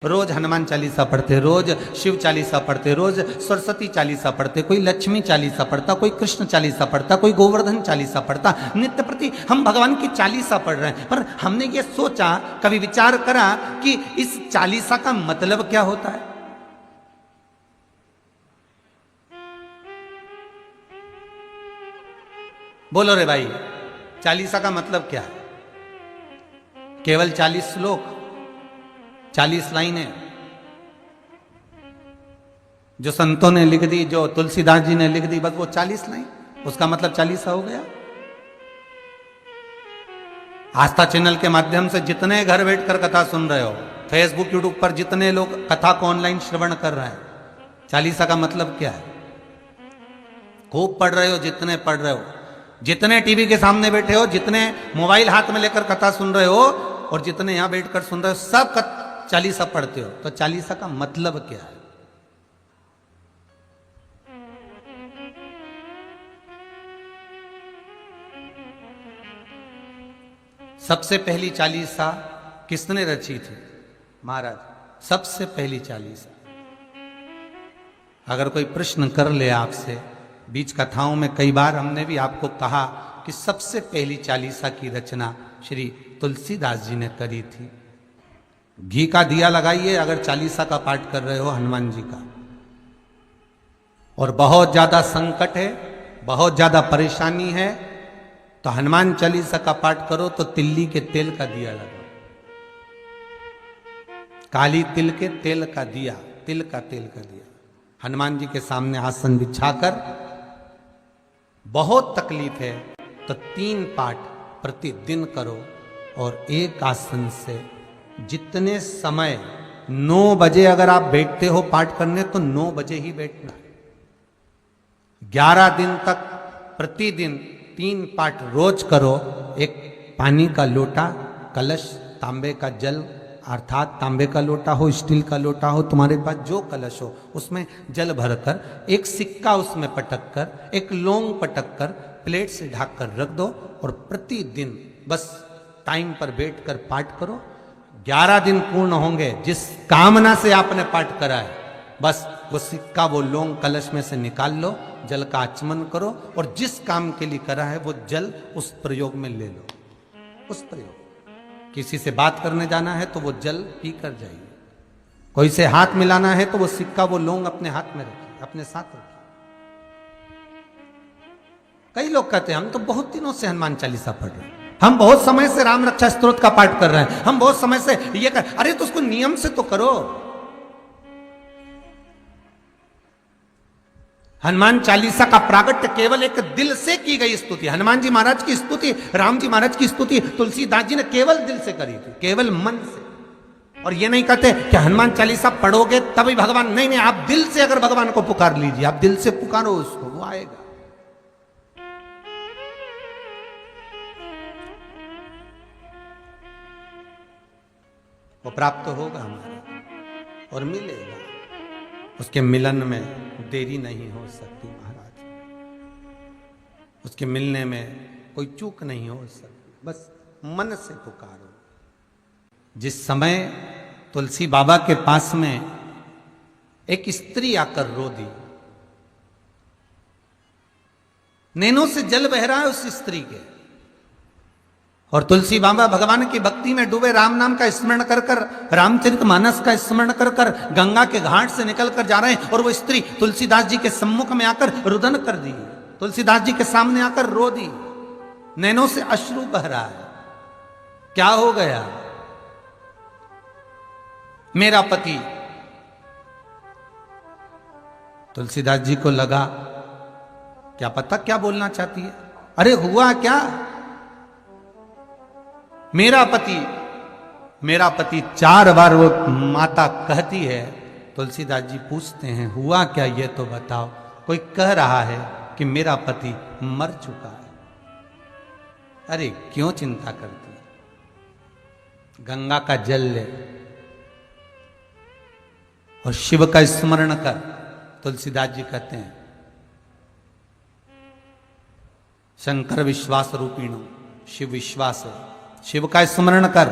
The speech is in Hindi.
रोज हनुमान चालीसा पढ़ते, रोज शिव चालीसा पढ़ते, रोज सरस्वती चालीसा पढ़ते, कोई लक्ष्मी चालीसा पढ़ता, कोई कृष्ण चालीसा पढ़ता, कोई गोवर्धन चालीसा पढ़ता। नित्य प्रति हम भगवान की चालीसा पढ़ रहे हैं, पर हमने ये सोचा, कभी विचार करा कि इस चालीसा का मतलब क्या होता है? बोलो रे भाई, चालीसा का मतलब क्या है? केवल 40 श्लोक, 40 लाइनें जो संतों ने लिख दी, जो तुलसीदास जी ने लिख दी, बस वो 40 लाइन, उसका मतलब चालीसा हो गया। आस्था चैनल के माध्यम से जितने घर बैठकर कथा सुन रहे हो, फेसबुक यूट्यूब पर जितने लोग कथा को ऑनलाइन श्रवण कर रहे हैं, चालीसा का मतलब क्या है? खूब पढ़ रहे हो, जितने पढ़ रहे हो, जितने टीवी के सामने बैठे हो, जितने मोबाइल हाथ में लेकर कथा सुन रहे हो, और जितने यहां बैठकर सुन रहे हो, सब चालीसा पढ़ते हो। तो चालीसा का मतलब क्या है? सबसे पहली चालीसा किसने रची थी? महाराज, सबसे पहली चालीसा। अगर कोई प्रश्न कर ले आपसे, बीच कथाओं में कई बार हमने भी आपको कहा कि सबसे पहली चालीसा की रचना श्री तुलसीदास जी ने करी थी। घी का दिया लगाइए अगर चालीसा का पाठ कर रहे हो हनुमान जी का, और बहुत ज्यादा संकट है, बहुत ज्यादा परेशानी है, तो हनुमान चालीसा का पाठ करो तो तिल्ली के तेल का दिया लगाओ, काली तिल के तेल का दिया, तिल का तेल का दिया, हनुमान जी के सामने आसन बिछाकर। बहुत तकलीफ है तो 3 पाठ प्रतिदिन करो, और एक आसन से जितने समय, 9 बजे अगर आप बैठते हो पाठ करने तो 9 बजे ही बैठना। 11 दिन तक प्रतिदिन 3 पाठ रोज करो। एक पानी का लोटा, कलश, तांबे का जल, अर्थात तांबे का लोटा हो, स्टील का लोटा हो, तुम्हारे पास जो कलश हो, उसमें जल भरकर, एक सिक्का उसमें पटक कर, एक लौंग पटक कर, प्लेट से ढक कर रख दो, और प्रतिदिन बस टाइम पर बैठकर पाठ करो। 11 दिन पूर्ण होंगे, जिस कामना से आपने पाठ करा है, बस वो सिक्का, वो लौंग कलश में से निकाल लो, जल का आचमन करो, और जिस काम के लिए करा है वो जल उस प्रयोग में ले लो। उस प्रयोग, किसी से बात करने जाना है तो वो जल पी कर जाइए, कोई से हाथ मिलाना है तो वो सिक्का, वो लौंग अपने हाथ में रखिए, अपने साथ रखिए। कई लोग कहते हैं हम तो बहुत दिनों से हनुमान चालीसा पढ़ रहे हैं, हम बहुत समय से राम रक्षा स्तोत्र का पाठ कर रहे हैं, हम बहुत समय से ये कर। अरे तो उसको नियम से तो करो। हनुमान चालीसा का प्रागट्य केवल एक दिल से की गई स्तुति। हनुमान जी महाराज की स्तुति, राम जी महाराज की स्तुति तुलसीदास जी ने केवल दिल से करी थी, केवल मन से। और ये नहीं कहते कि हनुमान चालीसा पढ़ोगे तभी भगवान, नहीं नहीं, आप दिल से अगर भगवान को पुकार लीजिए, आप दिल से पुकारो उसको, वो आएगा। वो प्राप्त होगा हमारा और मिलेगा। उसके मिलन में देरी नहीं हो सकती महाराज, उसके मिलने में कोई चूक नहीं हो सकती, बस मन से पुकारो। जिस समय तुलसी बाबा के पास में एक स्त्री आकर रो दी, नैनों से जल बह रहा है उस स्त्री के, और तुलसी बाबा भगवान की भक्ति में डूबे, राम नाम का स्मरण कर कर, रामचरितमानस का स्मरण कर कर गंगा के घाट से निकल कर जा रहे हैं, और वो स्त्री तुलसीदास जी के सम्मुख में आकर रुदन कर दी, तुलसीदास जी के सामने आकर रो दी, नैनों से अश्रु बह रहा है। क्या हो गया? मेरा पति। तुलसीदास जी को लगा क्या पता क्या बोलना चाहती है। अरे हुआ क्या? मेरा पति, मेरा पति 4 बार वो माता कहती है। तुलसीदास जी पूछते हैं हुआ क्या, ये तो बताओ। कोई कह रहा है कि मेरा पति मर चुका है। अरे क्यों चिंता करती है? गंगा का जल ले और शिव का स्मरण कर। तुलसीदास जी कहते हैं शंकर विश्वास रूपिणो, शिव विश्वास है, शिव का स्मरण कर।